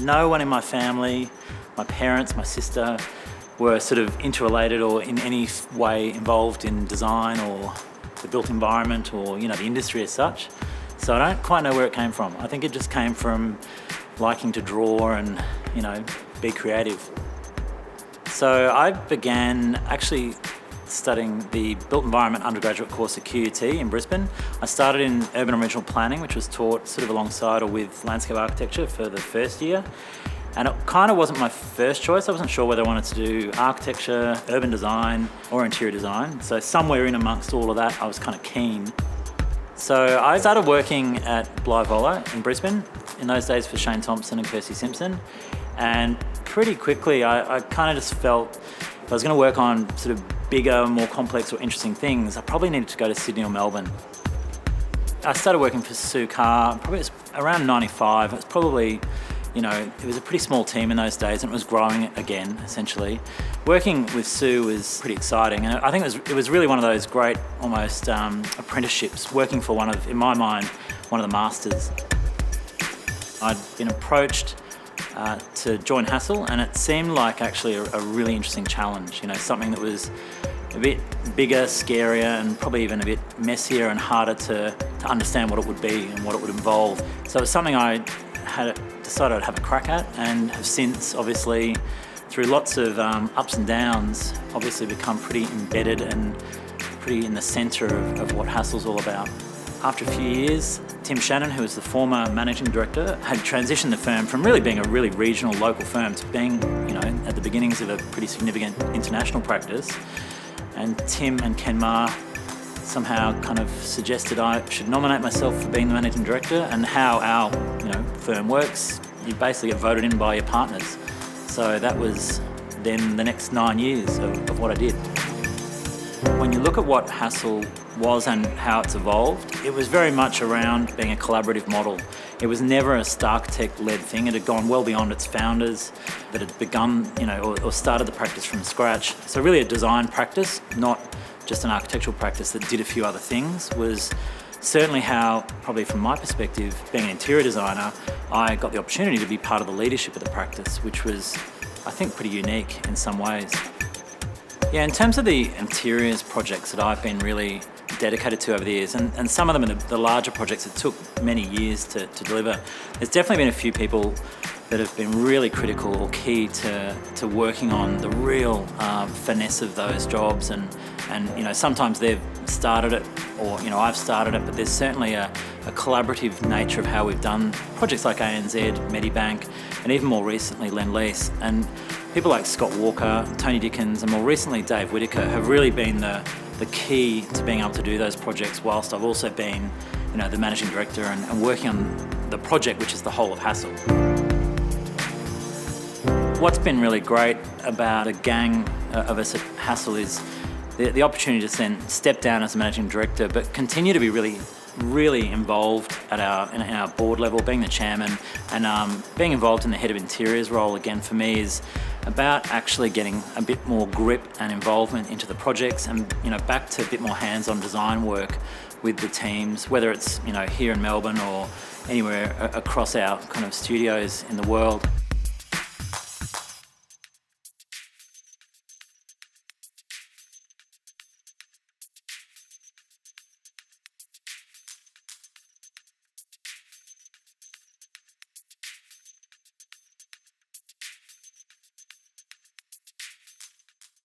no one in my family, my parents, my sister, were sort of interrelated or in any way involved in design or the built environment or, the industry as such. So I don't quite know where it came from. I think it just came from liking to draw and, be creative. So I began actually studying the built environment undergraduate course at QUT in Brisbane. I started in urban and regional planning, which was taught sort of alongside or with landscape architecture for the first year. And it kind of wasn't my first choice. I wasn't sure whether I wanted to do architecture, urban design, or interior design. So somewhere in amongst all of that, I was kind of keen. So I started working at Blyvola in Brisbane, in those days for Shane Thompson and Kirsty Simpson. And pretty quickly, I kind of just felt if I was going to work on sort of bigger, more complex or interesting things, I probably needed to go to Sydney or Melbourne. I started working for Sue Carr, probably it was around 95. It was probably, it was a pretty small team in those days and it was growing again, essentially. Working with Sue was pretty exciting and I think it was really one of those great, almost apprenticeships, working for in my mind, one of the masters. I'd been approached to join Hassel, and it seemed like actually a really interesting challenge, something that was a bit bigger, scarier, and probably even a bit messier and harder to understand what it would be and what it would involve. So it was something I had decided I'd have a crack at, and have since, obviously, through lots of ups and downs, obviously become pretty embedded and pretty in the centre of what Hassel's all about. After a few years, Tim Shannon, who was the former managing director, had transitioned the firm from really being a really regional, local firm to being, at the beginnings of a pretty significant international practice. And Tim and Ken Ma somehow kind of suggested I should nominate myself for being the managing director, and how our, firm works, you basically get voted in by your partners. So that was then the next 9 years of what I did. When you look at what Hassel was and how it's evolved, it was very much around being a collaborative model. It was never a Starchitect-led thing. It had gone well beyond its founders that had begun, or started the practice from scratch. So really a design practice, not just an architectural practice that did a few other things, was certainly how, probably from my perspective, being an interior designer, I got the opportunity to be part of the leadership of the practice, which was, I think, pretty unique in some ways. Yeah, in terms of the interiors projects that I've been really dedicated to over the years, and some of them are the larger projects that took many years to deliver, there's definitely been a few people that have been really critical or key to working on the real finesse of those jobs, and sometimes they've started it, or I've started it, but there's certainly a collaborative nature of how we've done projects like ANZ, Medibank, and even more recently Lend-Lease. And people like Scott Walker, Tony Dickens, and more recently Dave Whitaker have really been the key to being able to do those projects, whilst I've also been the managing director and working on the project, which is the whole of Hassel. What's been really great about a gang of us at Hassel is the opportunity to then step down as a managing director, but continue to be really involved in our board level, being the chairman, and being involved in the head of interiors role. Again, for me, is about actually getting a bit more grip and involvement into the projects, and back to a bit more hands-on design work with the teams, whether it's here in Melbourne or anywhere across our kind of studios in the world.